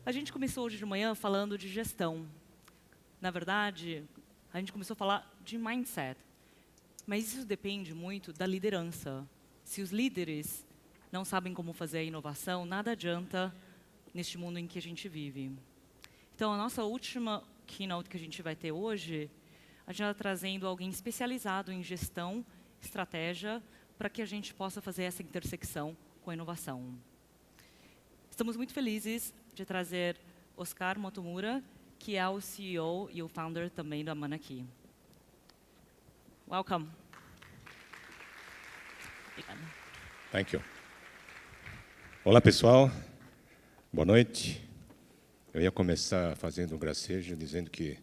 A gente começou hoje de manhã falando de gestão. Na verdade, a gente começou a falar de mindset. Mas isso depende muito da liderança. Se os líderes não sabem como fazer a inovação, nada adianta neste mundo em que a gente vive. Então, a nossa última keynote que a gente vai ter hoje, a gente está trazendo alguém especializado em gestão, estratégia, para que a gente possa fazer essa intersecção com a inovação. Estamos muito felizes de trazer Oscar Motomura, que é o CEO e o founder também da Manaki. Welcome. Obrigada. Thank you. Olá, pessoal. Boa noite. Eu ia começar fazendo um gracejo, dizendo que,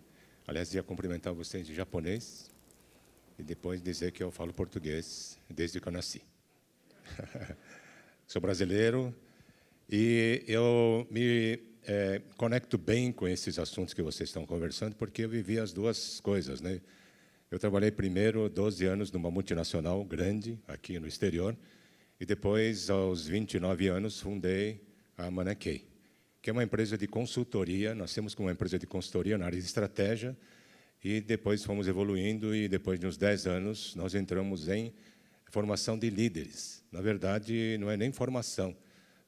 aliás, ia cumprimentar vocês em japonês e depois dizer que eu falo português desde que eu nasci. Sou brasileiro e eu me conecto bem com esses assuntos que vocês estão conversando, porque eu vivi as duas coisas, né? Eu trabalhei primeiro 12 anos numa multinacional grande, aqui no exterior, e depois, aos 29 anos, fundei a Manaki, que é uma empresa de consultoria. Nós temos como uma empresa de consultoria na área de estratégia, e depois fomos evoluindo, e depois de uns 10 anos, nós entramos em formação de líderes. Na verdade, não é nem formação,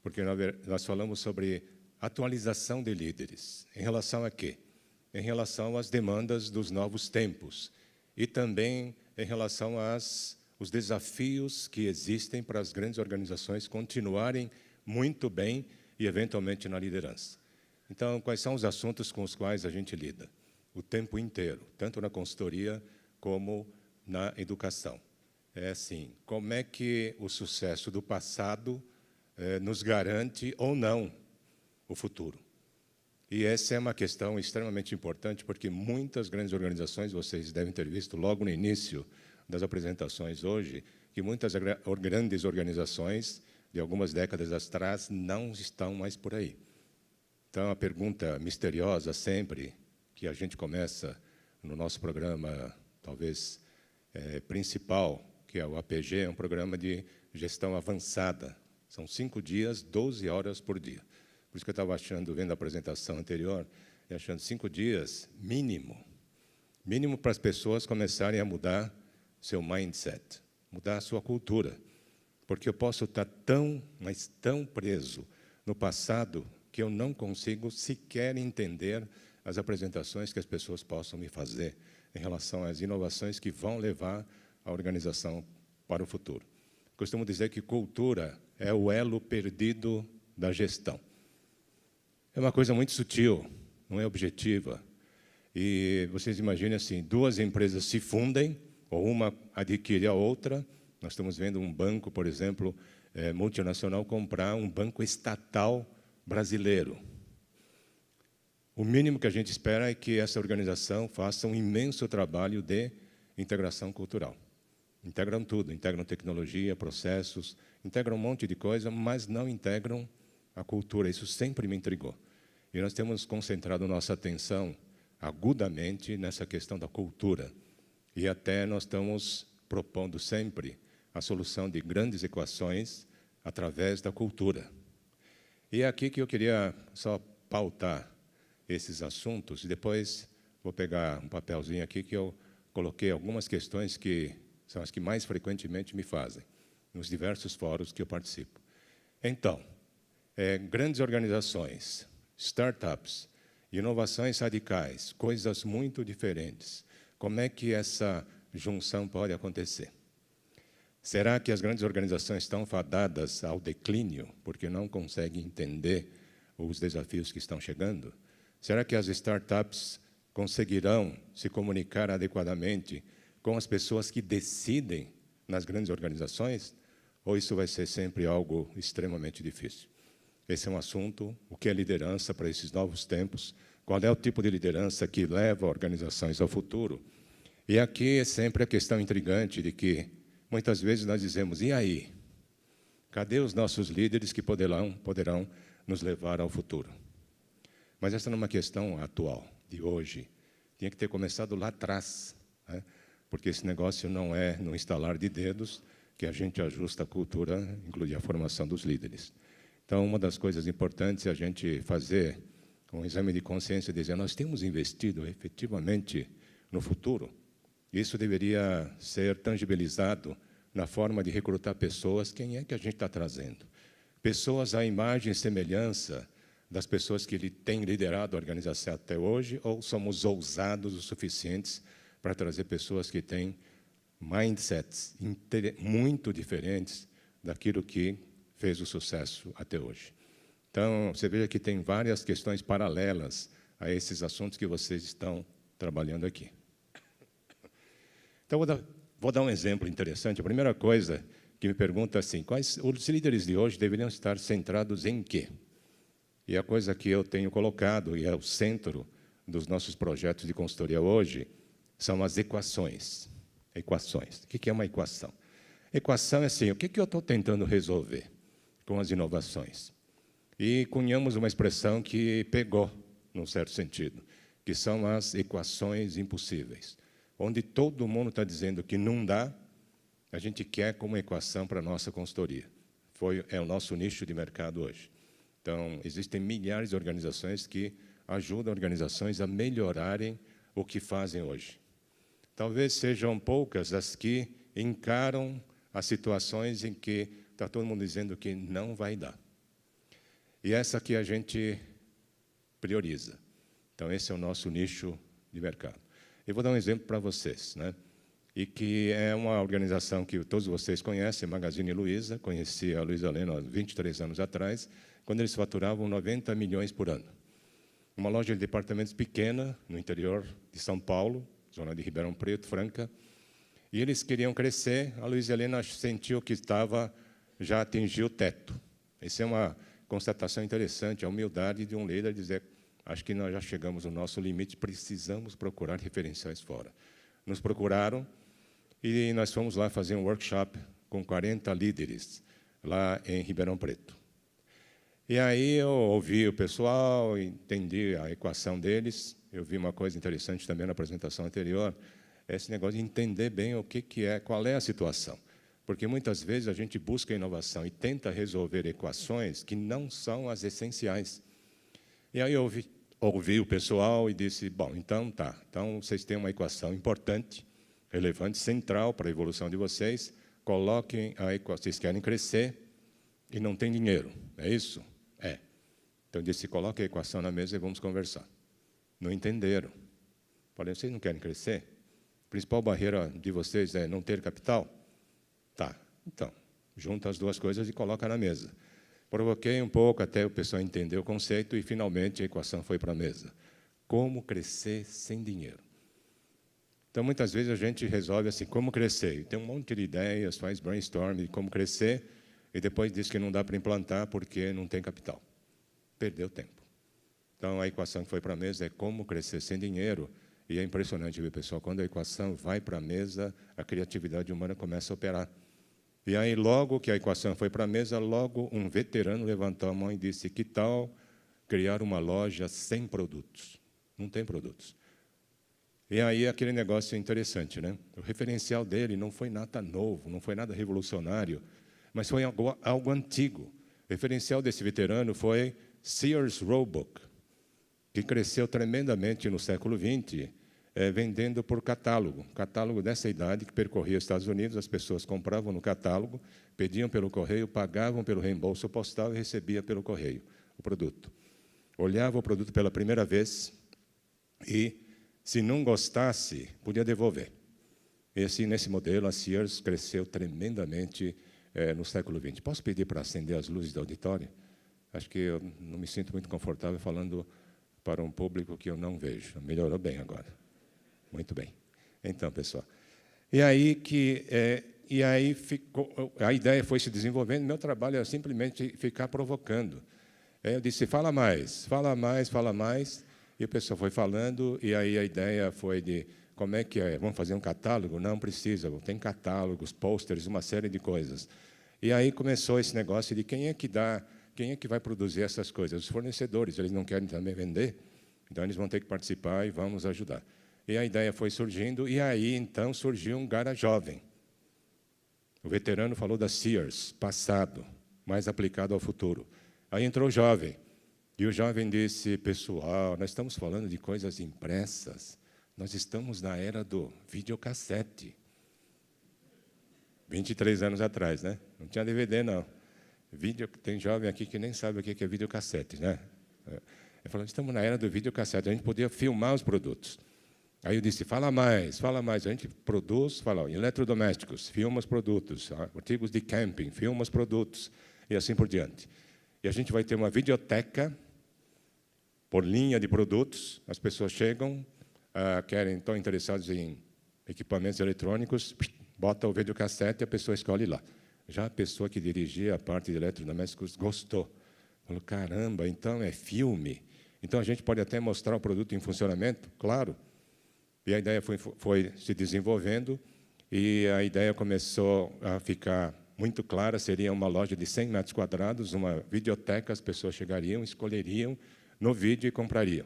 porque nós falamos sobre atualização de líderes. Em relação a quê? Em relação às demandas dos novos tempos, e também em relação aos desafios que existem para as grandes organizações continuarem muito bem e, eventualmente, na liderança. Então, quais são os assuntos com os quais a gente lida? O tempo inteiro, tanto na consultoria como na educação. É assim, como é que o sucesso do passado nos garante ou não o futuro? E essa é uma questão extremamente importante, porque muitas grandes organizações, vocês devem ter visto logo no início das apresentações hoje, que muitas grandes organizações, de algumas décadas atrás, não estão mais por aí. Então, a pergunta misteriosa sempre, que a gente começa no nosso programa, talvez principal, que é o APG, é um programa de gestão avançada. São 5 dias, 12 horas por dia. Por isso que eu estava achando, vendo a apresentação anterior, e achando 5 dias, mínimo para as pessoas começarem a mudar seu mindset, mudar a sua cultura. Porque eu posso estar mas tão preso no passado que eu não consigo sequer entender as apresentações que as pessoas possam me fazer em relação às inovações que vão levar a organização para o futuro. Costumo dizer que cultura é o elo perdido da gestão. É uma coisa muito sutil, não é objetiva. E vocês imaginem assim, 2 empresas se fundem, ou uma adquire a outra. Nós estamos vendo um banco, por exemplo, multinacional, comprar um banco estatal brasileiro. O mínimo que a gente espera é que essa organização faça um imenso trabalho de integração cultural. Integram tudo, integram tecnologia, processos, integram um monte de coisa, mas não integram a cultura. Isso sempre me intrigou. E nós temos concentrado nossa atenção agudamente nessa questão da cultura. E até nós estamos propondo sempre a solução de grandes equações através da cultura. E é aqui que eu queria só pautar esses assuntos, e depois vou pegar um papelzinho aqui que eu coloquei algumas questões que são as que mais frequentemente me fazem, nos diversos fóruns que eu participo. Então, grandes organizações, startups, inovações radicais, coisas muito diferentes. Como é que essa junção pode acontecer? Será que as grandes organizações estão fadadas ao declínio porque não conseguem entender os desafios que estão chegando? Será que as startups conseguirão se comunicar adequadamente com as pessoas que decidem nas grandes organizações? Ou isso vai ser sempre algo extremamente difícil? Esse é um assunto, o que é liderança para esses novos tempos, qual é o tipo de liderança que leva organizações ao futuro. E aqui é sempre a questão intrigante de que, muitas vezes, nós dizemos, e aí? Cadê os nossos líderes que poderão nos levar ao futuro? Mas essa não é uma questão atual, de hoje. Tinha que ter começado lá atrás, né? Porque esse negócio não é no instalar de dedos que a gente ajusta a cultura, inclusive a formação dos líderes. Então, uma das coisas importantes é a gente fazer um exame de consciência, dizer, nós temos investido efetivamente no futuro. Isso deveria ser tangibilizado na forma de recrutar pessoas. Quem é que a gente está trazendo? Pessoas à imagem e semelhança das pessoas que ele tem liderado a organização até hoje, ou somos ousados o suficientes para trazer pessoas que têm mindsets muito diferentes daquilo que fez o sucesso até hoje. Então, você veja que tem várias questões paralelas a esses assuntos que vocês estão trabalhando aqui. Então, vou dar um exemplo interessante. A primeira coisa que me pergunta assim, os líderes de hoje deveriam estar centrados em quê? E a coisa que eu tenho colocado, e é o centro dos nossos projetos de consultoria hoje, são as equações. Equações. O que é uma equação? Equação é assim, o que eu estou tentando resolver com as inovações? E cunhamos uma expressão que pegou, num certo sentido, que são as equações impossíveis, onde todo mundo está dizendo que não dá, a gente quer como equação para a nossa consultoria. É o nosso nicho de mercado hoje. Então, existem milhares de organizações que ajudam organizações a melhorarem o que fazem hoje. Talvez sejam poucas as que encaram as situações em que está todo mundo dizendo que não vai dar. E essa que a gente prioriza. Então, esse é o nosso nicho de mercado. Eu vou dar um exemplo para vocês, né? E que é uma organização que todos vocês conhecem, Magazine Luiza. Conheci a Luiza Helena há 23 anos atrás, quando eles faturavam 90 milhões por ano. Uma loja de departamentos pequena, no interior de São Paulo, zona de Ribeirão Preto, Franca. E eles queriam crescer, a Luiza Helena sentiu que já atingiu o teto. Essa é uma constatação interessante, a humildade de um líder dizer, acho que nós já chegamos ao nosso limite, precisamos procurar referenciais fora. Nos procuraram e nós fomos lá fazer um workshop com 40 líderes, lá em Ribeirão Preto. E aí eu ouvi o pessoal, entendi a equação deles, eu vi uma coisa interessante também na apresentação anterior, esse negócio de entender bem o que é, qual é a situação. Porque muitas vezes a gente busca inovação e tenta resolver equações que não são as essenciais. E aí eu ouvi o pessoal e disse, bom, então tá, então vocês têm uma equação importante, relevante, central para a evolução de vocês, coloquem a equação, vocês querem crescer e não tem dinheiro, é isso? É. Então eu disse, coloque a equação na mesa e vamos conversar. Não entenderam. Falei, vocês não querem crescer? A principal barreira de vocês é não ter capital? Tá, então, junta as duas coisas e coloca na mesa. Provoquei um pouco até o pessoal entender o conceito e, finalmente, a equação foi para a mesa. Como crescer sem dinheiro? Então, muitas vezes, a gente resolve assim, como crescer? E tem um monte de ideias, faz brainstorm de como crescer, e depois diz que não dá para implantar porque não tem capital. Perdeu tempo. Então, a equação que foi para a mesa é como crescer sem dinheiro, e é impressionante ver, pessoal, quando a equação vai para a mesa, a criatividade humana começa a operar. E aí, logo que a equação foi para a mesa, logo um veterano levantou a mão e disse, que tal criar uma loja sem produtos? Não tem produtos. E aí, aquele negócio é interessante, né? O referencial dele não foi nada novo, não foi nada revolucionário, mas foi algo antigo. O referencial desse veterano foi Sears Roebuck, que cresceu tremendamente no século XX, vendendo por catálogo. Catálogo dessa idade, que percorria os Estados Unidos, as pessoas compravam no catálogo, pediam pelo correio, pagavam pelo reembolso postal e recebia pelo correio o produto. Olhava o produto pela primeira vez e, se não gostasse, podia devolver. E assim, nesse modelo, a Sears cresceu tremendamente no século XX. Posso pedir para acender as luzes do auditório? Acho que eu não me sinto muito confortável falando para um público que eu não vejo. Melhorou bem agora. Muito bem. Então, pessoal, e aí ficou, a ideia foi se desenvolvendo, meu trabalho era simplesmente ficar provocando. Eu disse, fala mais, fala mais, fala mais, e o pessoal foi falando, e aí a ideia foi de, como é que é? Vamos fazer um catálogo? Não precisa, tem catálogos, posters, uma série de coisas. E aí começou esse negócio de quem é que vai produzir essas coisas? Os fornecedores, eles não querem também vender, então eles vão ter que participar e vamos ajudar. E a ideia foi surgindo, e aí, então, surgiu um cara jovem. O veterano falou da Sears, passado, mais aplicado ao futuro. Aí entrou o jovem. E o jovem disse, pessoal, nós estamos falando de coisas impressas, nós estamos na era do videocassete. 23 anos atrás, né? Não tinha DVD, não. Tem jovem aqui que nem sabe o que é videocassete, né? Ele falou, estamos na era do videocassete, a gente podia filmar os produtos. Aí eu disse, fala mais. A gente produz, fala, eletrodomésticos, filma os produtos, artigos de camping, filma os produtos, e assim por diante. E a gente vai ter uma videoteca por linha de produtos, as pessoas chegam, estão interessados em equipamentos eletrônicos, bota o videocassete e a pessoa escolhe lá. Já a pessoa que dirigia a parte de eletrodomésticos gostou. Falou, caramba, então é filme. Então a gente pode até mostrar o produto em funcionamento? Claro. E a ideia foi se desenvolvendo e a ideia começou a ficar muito clara, seria uma loja de 100 metros quadrados, uma videoteca, as pessoas chegariam, escolheriam no vídeo e comprariam.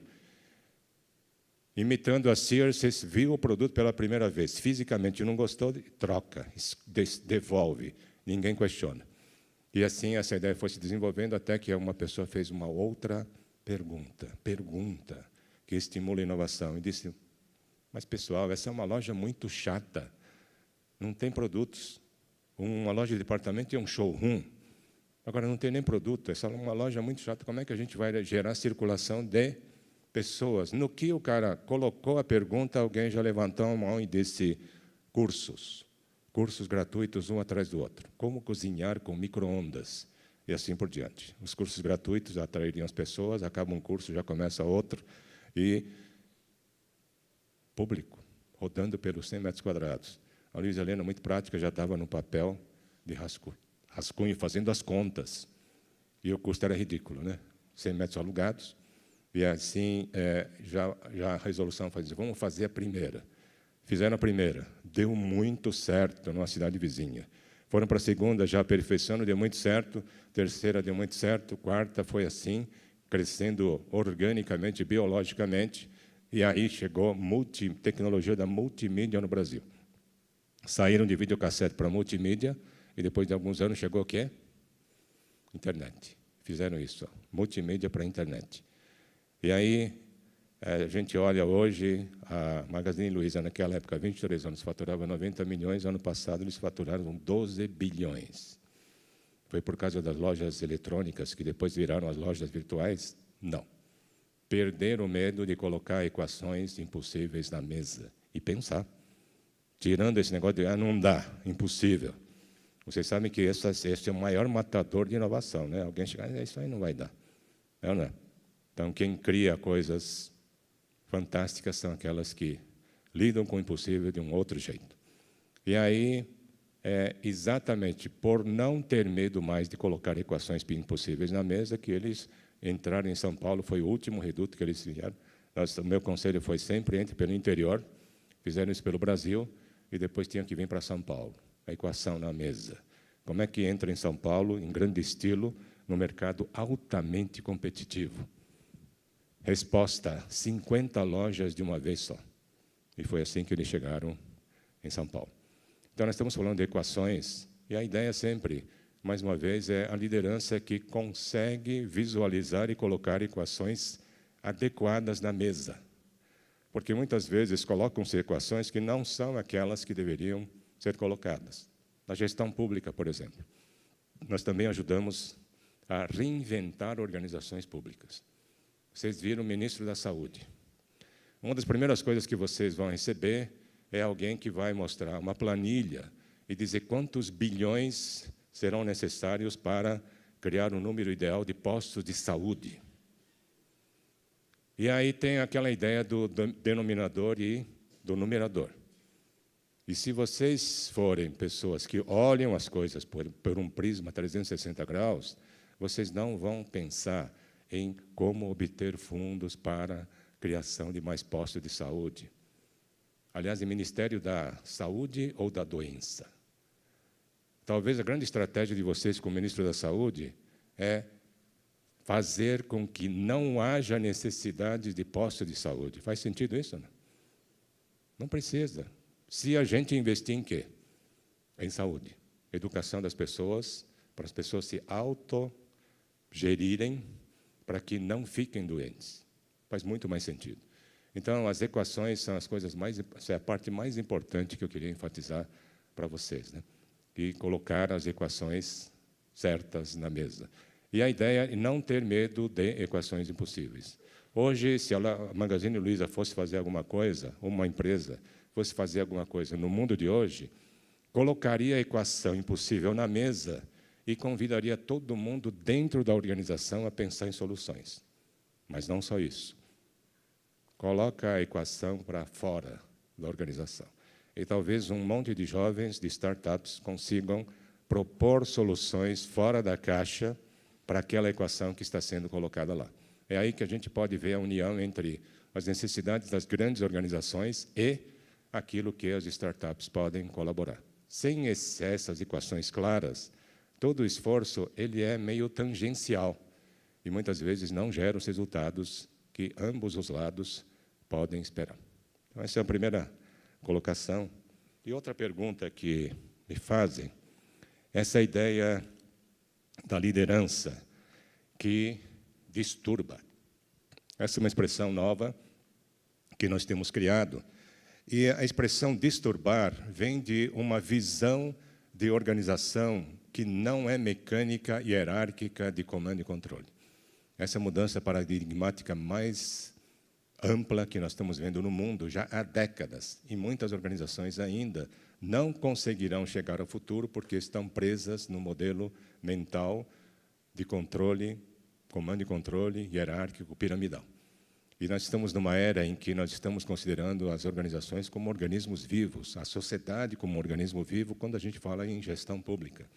Imitando a Sears, viu o produto pela primeira vez, fisicamente não gostou, troca, devolve, ninguém questiona. E assim essa ideia foi se desenvolvendo até que uma pessoa fez uma outra pergunta que estimula a inovação, e disse, mas pessoal, essa é uma loja muito chata, não tem produtos, uma loja de departamento é um showroom, agora não tem nem produto, essa é uma loja muito chata, como é que a gente vai gerar circulação de pessoas? No que o cara colocou a pergunta, alguém já levantou a mão e disse, cursos gratuitos, um atrás do outro, como cozinhar com micro-ondas, e assim por diante. Os cursos gratuitos atrairiam as pessoas, acaba um curso, já começa outro, e público, rodando pelos 100 metros quadrados. A Luísa Helena, muito prática, já estava no papel de rascunho, fazendo as contas. E o custo era ridículo, né? 100 metros alugados. E assim, já a resolução foi dizer, vamos fazer a primeira. Fizeram a primeira, deu muito certo numa cidade vizinha. Foram para a segunda, já aperfeiçoando, deu muito certo. Terceira, deu muito certo. Quarta, foi assim, crescendo organicamente, biologicamente. E aí chegou tecnologia da multimídia no Brasil. Saíram de videocassete para multimídia, e depois de alguns anos chegou o quê? Internet. Fizeram isso, multimídia para internet. E aí, a gente olha hoje, a Magazine Luiza, naquela época, 23 anos, faturava 90 milhões, ano passado eles faturaram 12 bilhões. Foi por causa das lojas eletrônicas, que depois viraram as lojas virtuais? Não. Perderam o medo de colocar equações impossíveis na mesa e pensar. Tirando esse negócio de, não dá, impossível. Vocês sabem que esse é o maior matador de inovação, né? Alguém chega, isso aí não vai dar. Não, não. Então, quem cria coisas fantásticas são aquelas que lidam com o impossível de um outro jeito. E aí, exatamente por não ter medo mais de colocar equações impossíveis na mesa, que eles entraram em São Paulo, foi o último reduto que eles fizeram. O meu conselho foi sempre entre pelo interior, fizeram isso pelo Brasil, e depois tinham que vir para São Paulo. A equação na mesa. Como é que entra em São Paulo, em grande estilo, no mercado altamente competitivo? Resposta, 50 lojas de uma vez só. E foi assim que eles chegaram em São Paulo. Então, nós estamos falando de equações, e a ideia sempre, mais uma vez, é a liderança que consegue visualizar e colocar equações adequadas na mesa. Porque, muitas vezes, colocam-se equações que não são aquelas que deveriam ser colocadas. Na gestão pública, por exemplo. Nós também ajudamos a reinventar organizações públicas. Vocês viram o ministro da Saúde. Uma das primeiras coisas que vocês vão receber é alguém que vai mostrar uma planilha e dizer quantos bilhões serão necessários para criar um número ideal de postos de saúde. E aí tem aquela ideia do denominador e do numerador. E se vocês forem pessoas que olham as coisas por um prisma 360 graus, vocês não vão pensar em como obter fundos para a criação de mais postos de saúde. Aliás, em Ministério da Saúde ou da Doença. Talvez a grande estratégia de vocês como ministro da Saúde é fazer com que não haja necessidade de postos de saúde. Faz sentido isso? Não? Não precisa. Se a gente investir em quê? Em saúde. Educação das pessoas, para as pessoas se autogerirem para que não fiquem doentes. Faz muito mais sentido. Então, as equações são as coisas essa é a parte mais importante que eu queria enfatizar para vocês, né? E colocar as equações certas na mesa. E a ideia é não ter medo de equações impossíveis. Hoje, se a Magazine Luiza fosse fazer alguma coisa, uma empresa fosse fazer alguma coisa no mundo de hoje, colocaria a equação impossível na mesa e convidaria todo mundo dentro da organização a pensar em soluções. Mas não só isso. Coloca a equação para fora da organização. E talvez um monte de jovens de startups consigam propor soluções fora da caixa para aquela equação que está sendo colocada lá. É aí que a gente pode ver a união entre as necessidades das grandes organizações e aquilo que as startups podem colaborar. Sem essas equações claras, todo o esforço ele é meio tangencial e muitas vezes não gera os resultados que ambos os lados podem esperar. Então, essa é a primeira colocação. E outra pergunta que me fazem, essa ideia da liderança que disturba. Essa é uma expressão nova que nós temos criado. E a expressão disturbar vem de uma visão de organização que não é mecânica e hierárquica de comando e controle. Essa mudança paradigmática mais ampla que nós estamos vendo no mundo já há décadas. E muitas organizações ainda não conseguirão chegar ao futuro porque estão presas no modelo mental de controle, comando e controle, hierárquico, piramidal. E nós estamos numa era em que nós estamos considerando as organizações como organismos vivos, a sociedade como um organismo vivo, quando a gente fala em gestão pública.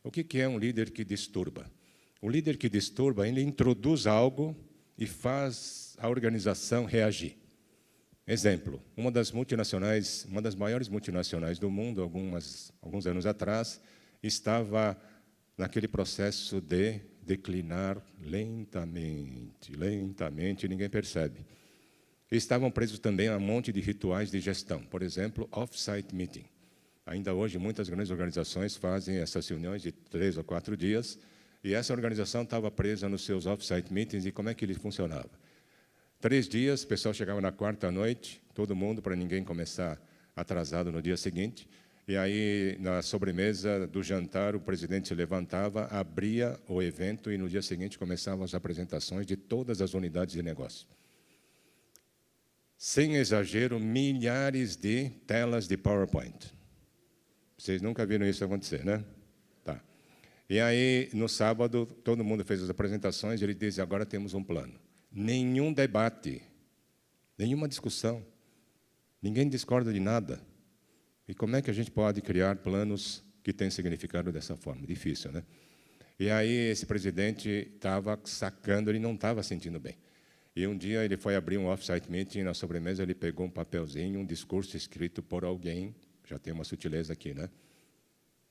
O que é um líder que disturba? O líder que disturba, ele introduz algo e faz a organização reagir. Exemplo, uma das maiores multinacionais do mundo, alguns anos atrás, estava naquele processo de declinar lentamente, ninguém percebe. E estavam presos também a um monte de rituais de gestão, por exemplo, off-site meeting. Ainda hoje, muitas grandes organizações fazem essas reuniões de 3 ou 4 dias, e essa organização estava presa nos seus off-site meetings, e como é que ele funcionava? 3 dias, o pessoal chegava na quarta noite, todo mundo, para ninguém começar atrasado no dia seguinte, e aí, na sobremesa do jantar, o presidente se levantava, abria o evento, e no dia seguinte começavam as apresentações de todas as unidades de negócio. Sem exagero, milhares de telas de PowerPoint. Vocês nunca viram isso acontecer, né? Tá. E aí, no sábado, todo mundo fez as apresentações, e ele disse, agora temos um plano. Nenhum debate, nenhuma discussão, ninguém discorda de nada. E como é que a gente pode criar planos que têm significado dessa forma? Difícil, né? E aí esse presidente estava sacando, ele não estava sentindo bem. E um dia ele foi abrir um off-site meeting, e na sobremesa ele pegou um papelzinho, um discurso escrito por alguém, já tem uma sutileza aqui, né?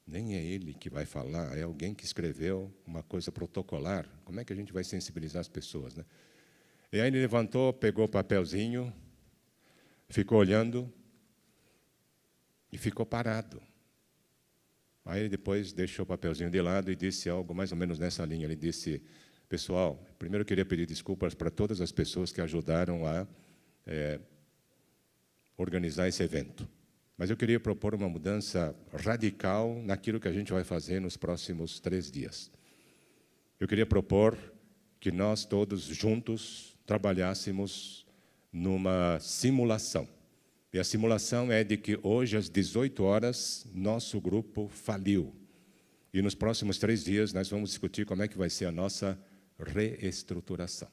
Nem é ele que vai falar, é alguém que escreveu uma coisa protocolar. Como é que a gente vai sensibilizar as pessoas, né? E aí ele levantou, pegou o papelzinho, ficou olhando, e ficou parado. Aí ele depois deixou o papelzinho de lado e disse algo mais ou menos nessa linha. Ele disse, pessoal, primeiro eu queria pedir desculpas para todas as pessoas que ajudaram a organizar esse evento. Mas eu queria propor uma mudança radical naquilo que a gente vai fazer nos próximos 3 dias. Eu queria propor que nós todos juntos trabalhássemos numa simulação. E a simulação é de que hoje, às 18 horas, nosso grupo faliu. E nos próximos 3 dias, nós vamos discutir como é que vai ser a nossa reestruturação.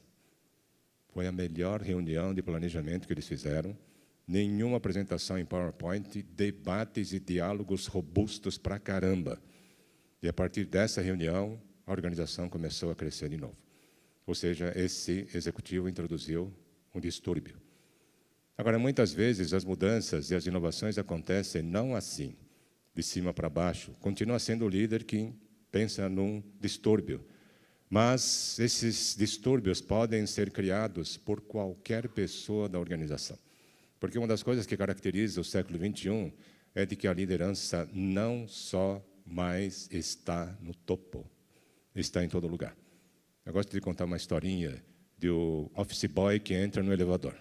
Foi a melhor reunião de planejamento que eles fizeram. Nenhuma apresentação em PowerPoint, debates e diálogos robustos pra caramba. E a partir dessa reunião, a organização começou a crescer de novo. Ou seja, esse executivo introduziu um distúrbio. Agora, muitas vezes, as mudanças e as inovações acontecem não assim, de cima para baixo. Continua sendo o líder que pensa num distúrbio. Mas esses distúrbios podem ser criados por qualquer pessoa da organização. Porque uma das coisas que caracteriza o século XXI é de que a liderança não só mais está no topo, está em todo lugar. Eu gosto de contar uma historinha do office boy que entra no elevador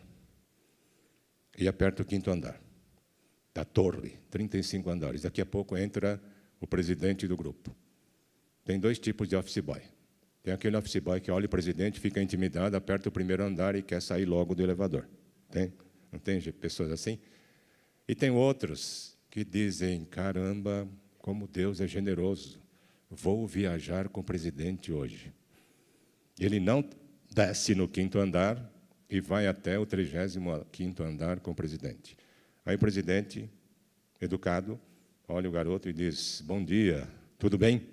e aperta o 5º andar da torre, 35 andares. Daqui a pouco entra o presidente do grupo. Tem 2 tipos de office boy. Tem aquele office boy que olha o presidente, fica intimidado, aperta o 1º andar e quer sair logo do elevador. Tem? Não tem pessoas assim? E tem outros que dizem, caramba, como Deus é generoso, vou viajar com o presidente hoje. Ele não desce no 5º andar e vai até o 35º andar com o presidente. Aí o presidente, educado, olha o garoto e diz, bom dia, tudo bem?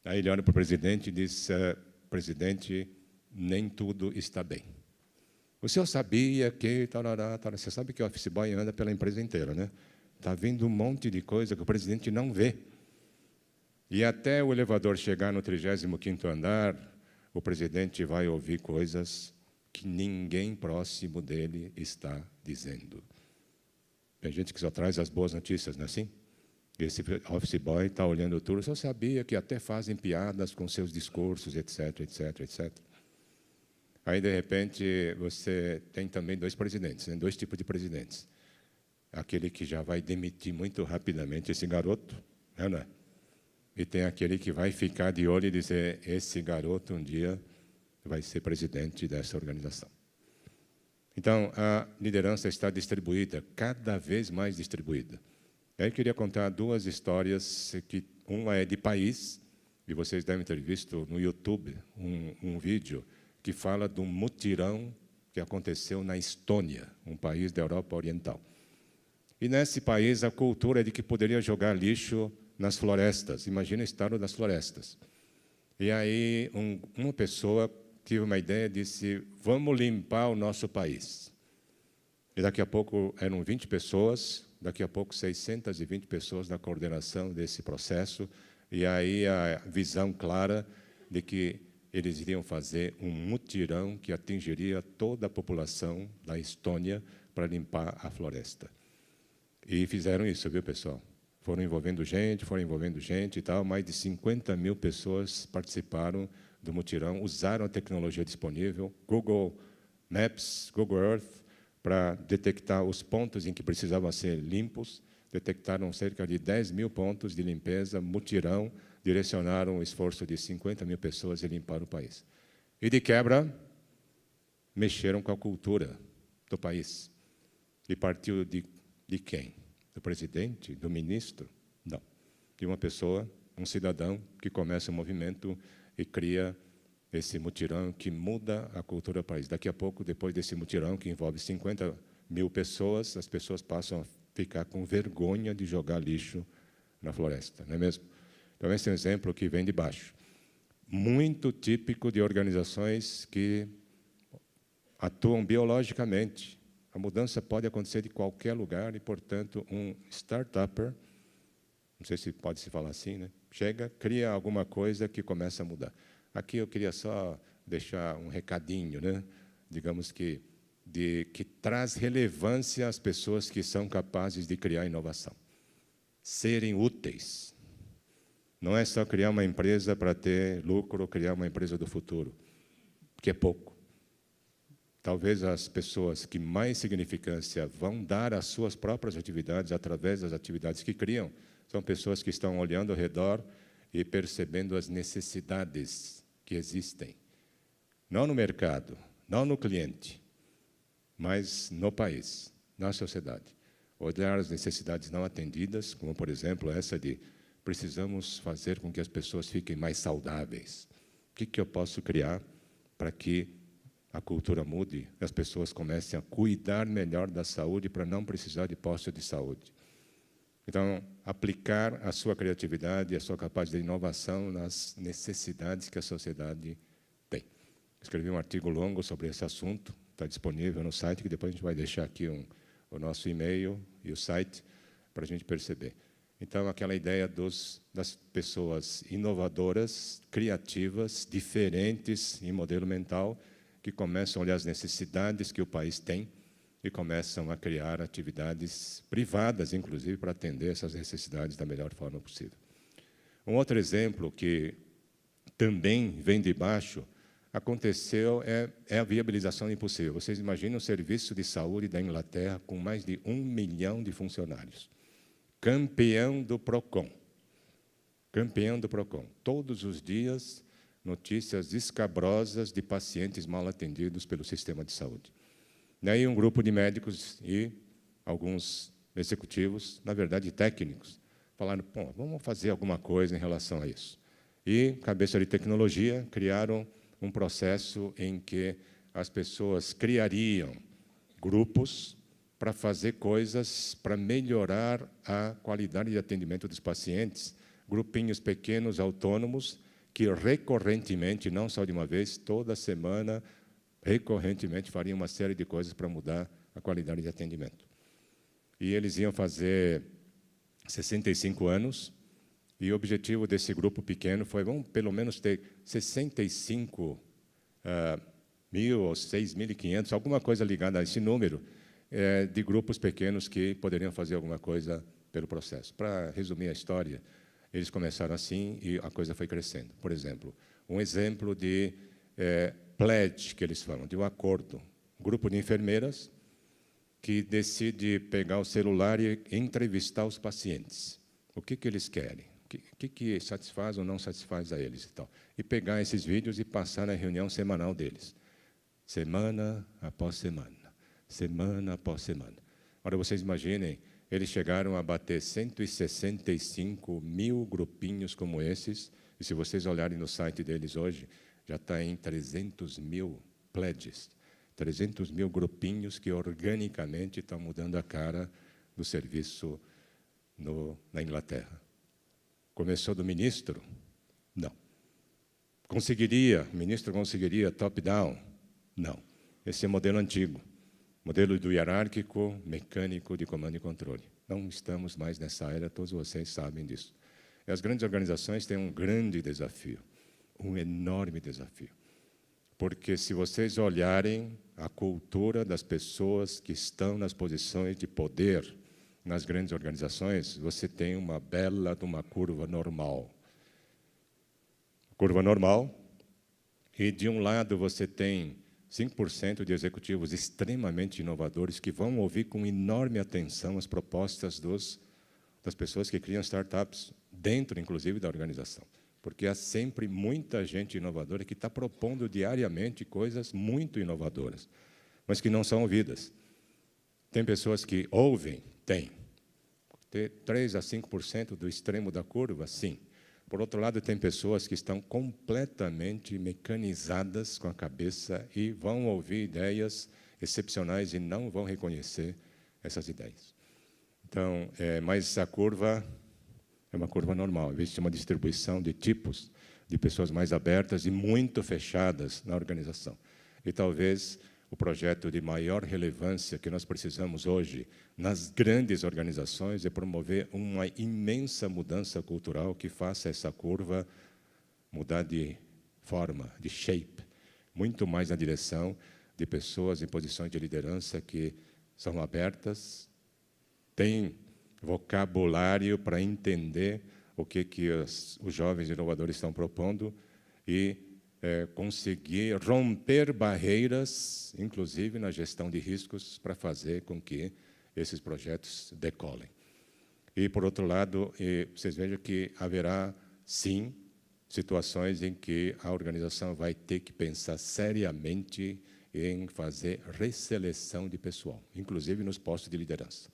Aí ele olha para o presidente e diz, presidente, nem tudo está bem. O senhor sabia que... Você sabe que o office boy anda pela empresa inteira, né? Está vindo um monte de coisa que o presidente não vê. E até o elevador chegar no 35º andar, o presidente vai ouvir coisas que ninguém próximo dele está dizendo. Tem gente que só traz as boas notícias, não é assim? Esse office boy está olhando tudo. Só sabia que até fazem piadas com seus discursos, etc, etc, etc. Aí, de repente, você tem também 2 presidentes, né? 2 tipos de presidentes. Aquele que já vai demitir muito rapidamente esse garoto, não é? E tem aquele que vai ficar de olho e dizer, esse garoto um dia vai ser presidente dessa organização. Então, a liderança está distribuída, cada vez mais distribuída. Eu queria contar 2 histórias, que uma é de país, e vocês devem ter visto no YouTube um vídeo que fala de um mutirão que aconteceu na Estônia, um país da Europa Oriental. E nesse país a cultura é de que poderia jogar lixo nas florestas. Imagina o estado das florestas. E aí uma pessoa tive uma ideia e disse, vamos limpar o nosso país. E daqui a pouco eram 20 pessoas, daqui a pouco 620 pessoas na coordenação desse processo, e aí a visão clara de que eles iriam fazer um mutirão que atingiria toda a população da Estônia para limpar a floresta. E fizeram isso, viu, pessoal? Foram envolvendo gente e tal, mais de 50 mil pessoas participaram do mutirão, usaram a tecnologia disponível, Google Maps, Google Earth, para detectar os pontos em que precisavam ser limpos, detectaram cerca de 10 mil pontos de limpeza, mutirão, direcionaram o esforço de 50 mil pessoas e limparam o país. E, de quebra, mexeram com a cultura do país. E partiu de quem? Do presidente? Do ministro? Não. De uma pessoa, um cidadão, que começa um movimento e cria esse mutirão que muda a cultura do país. Daqui a pouco, depois desse mutirão, que envolve 50 mil pessoas, as pessoas passam a ficar com vergonha de jogar lixo na floresta, não é mesmo? Então, esse é um exemplo que vem de baixo. Muito típico de organizações que atuam biologicamente. A mudança pode acontecer de qualquer lugar e, portanto, um start-upper, não sei se pode se falar assim, né? Chega, cria alguma coisa que começa a mudar. Aqui eu queria só deixar um recadinho, né? Digamos que traz relevância às pessoas que são capazes de criar inovação. Serem úteis. Não é só criar uma empresa para ter lucro ou criar uma empresa do futuro, que é pouco. Talvez as pessoas que mais significância vão dar às suas próprias atividades, através das atividades que criam, são pessoas que estão olhando ao redor e percebendo as necessidades que existem. Não no mercado, não no cliente, mas no país, na sociedade. Olhar as necessidades não atendidas, como, por exemplo, essa de precisamos fazer com que as pessoas fiquem mais saudáveis. O que eu posso criar para que a cultura mude e as pessoas comecem a cuidar melhor da saúde para não precisar de posto de saúde? Então, aplicar a sua criatividade e a sua capacidade de inovação nas necessidades que a sociedade tem. Escrevi um artigo longo sobre esse assunto, está disponível no site, que depois a gente vai deixar aqui o nosso e-mail e o site para a gente perceber. Então, aquela ideia das pessoas inovadoras, criativas, diferentes em modelo mental, que começam a olhar as necessidades que o país tem e começam a criar atividades privadas, inclusive, para atender essas necessidades da melhor forma possível. Um outro exemplo que também vem de baixo aconteceu é a viabilização impossível. Vocês imaginam o serviço de saúde da Inglaterra com mais de 1 milhão de funcionários. Campeão do PROCON. Campeão do PROCON. Todos os dias, notícias escabrosas de pacientes mal atendidos pelo sistema de saúde. Daí um grupo de médicos e alguns executivos, na verdade técnicos, falaram, bom, vamos fazer alguma coisa em relação a isso. E, cabeça de tecnologia, criaram um processo em que as pessoas criariam grupos para fazer coisas para melhorar a qualidade de atendimento dos pacientes, grupinhos pequenos, autônomos, que recorrentemente, não só de uma vez, toda semana, recorrentemente fariam uma série de coisas para mudar a qualidade de atendimento. E eles iam fazer 65 anos, e o objetivo desse grupo pequeno foi, vamos pelo menos ter 65 mil ou 6.500, alguma coisa ligada a esse número, de grupos pequenos que poderiam fazer alguma coisa pelo processo. Para resumir a história, eles começaram assim e a coisa foi crescendo. Por exemplo, um exemplo de pledge, que eles falam, de um acordo. Um grupo de enfermeiras que decide pegar o celular e entrevistar os pacientes. O que eles querem? O que satisfaz ou não satisfaz a eles? E pegar esses vídeos e passar na reunião semanal deles. Semana após semana. Semana após semana. Agora, vocês imaginem, eles chegaram a bater 165 mil grupinhos como esses, e se vocês olharem no site deles hoje, já está em 300 mil pledges, 300 mil grupinhos que organicamente estão mudando a cara do serviço na Inglaterra. Começou do ministro? Não. O ministro conseguiria top-down? Não. Esse é o modelo antigo. Modelo do hierárquico, mecânico de comando e controle. Não estamos mais nessa era, todos vocês sabem disso. E as grandes organizações têm um grande desafio, um enorme desafio. Porque se vocês olharem a cultura das pessoas que estão nas posições de poder nas grandes organizações, você tem uma bela de uma curva normal. Curva normal, e de um lado você tem 5% de executivos extremamente inovadores que vão ouvir com enorme atenção as propostas das pessoas que criam startups, dentro, inclusive, da organização. Porque há sempre muita gente inovadora que está propondo diariamente coisas muito inovadoras, mas que não são ouvidas. Tem pessoas que ouvem? Tem. 3 a 5% do extremo da curva? Sim. Por outro lado, tem pessoas que estão completamente mecanizadas com a cabeça e vão ouvir ideias excepcionais e não vão reconhecer essas ideias. Então, mas a curva é uma curva normal. Existe uma distribuição de tipos de pessoas mais abertas e muito fechadas na organização. E talvez o projeto de maior relevância que nós precisamos hoje nas grandes organizações é promover uma imensa mudança cultural que faça essa curva mudar de forma, de shape, muito mais na direção de pessoas em posições de liderança que são abertas, têm vocabulário para entender o que os jovens inovadores estão propondo e conseguir romper barreiras, inclusive na gestão de riscos, para fazer com que esses projetos decolem. E, por outro lado, vocês vejam que haverá, sim, situações em que a organização vai ter que pensar seriamente em fazer resseleção de pessoal, inclusive nos postos de liderança,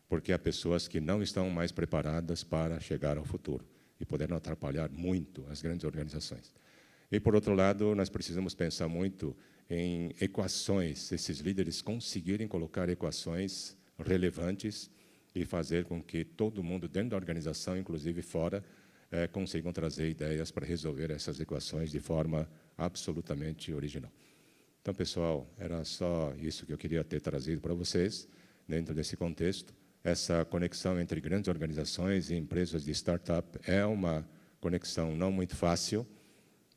porque há pessoas que não estão mais preparadas para chegar ao futuro e poderão atrapalhar muito as grandes organizações. E, por outro lado, nós precisamos pensar muito em equações, esses líderes conseguirem colocar equações relevantes e fazer com que todo mundo dentro da organização, inclusive fora, consigam trazer ideias para resolver essas equações de forma absolutamente original. Então, pessoal, era só isso que eu queria ter trazido para vocês, dentro desse contexto. Essa conexão entre grandes organizações e empresas de startup é uma conexão não muito fácil.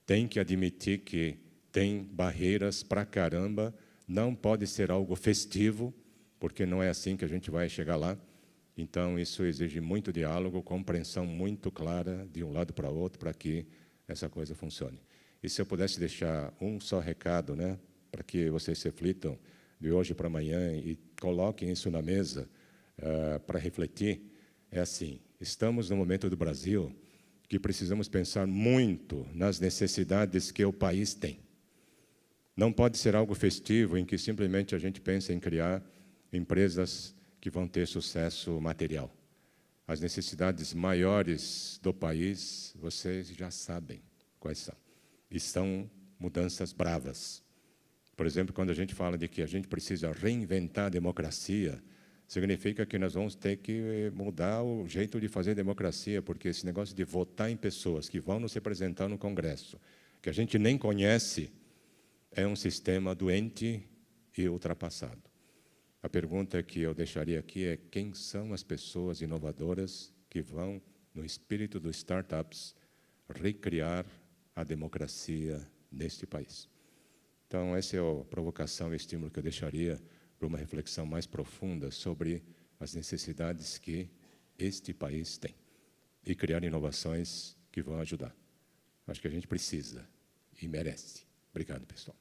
Tem que admitir que tem barreiras para caramba, não pode ser algo festivo, porque não é assim que a gente vai chegar lá. Então, isso exige muito diálogo, compreensão muito clara de um lado para o outro, para que essa coisa funcione. E se eu pudesse deixar um só recado, né, para que vocês reflitam de hoje para amanhã e coloquem isso na mesa para refletir, é assim: estamos no momento do Brasil que precisamos pensar muito nas necessidades que o país tem. Não pode ser algo festivo em que simplesmente a gente pensa em criar empresas que vão ter sucesso material. As necessidades maiores do país, vocês já sabem quais são. E são mudanças bravas. Por exemplo, quando a gente fala de que a gente precisa reinventar a democracia, significa que nós vamos ter que mudar o jeito de fazer democracia, porque esse negócio de votar em pessoas que vão nos representar no Congresso, que a gente nem conhece, é um sistema doente e ultrapassado. A pergunta que eu deixaria aqui é: quem são as pessoas inovadoras que vão, no espírito dos startups, recriar a democracia neste país? Então, essa é a provocação e estímulo que eu deixaria para uma reflexão mais profunda sobre as necessidades que este país tem e criar inovações que vão ajudar. Acho que a gente precisa e merece. Obrigado, pessoal.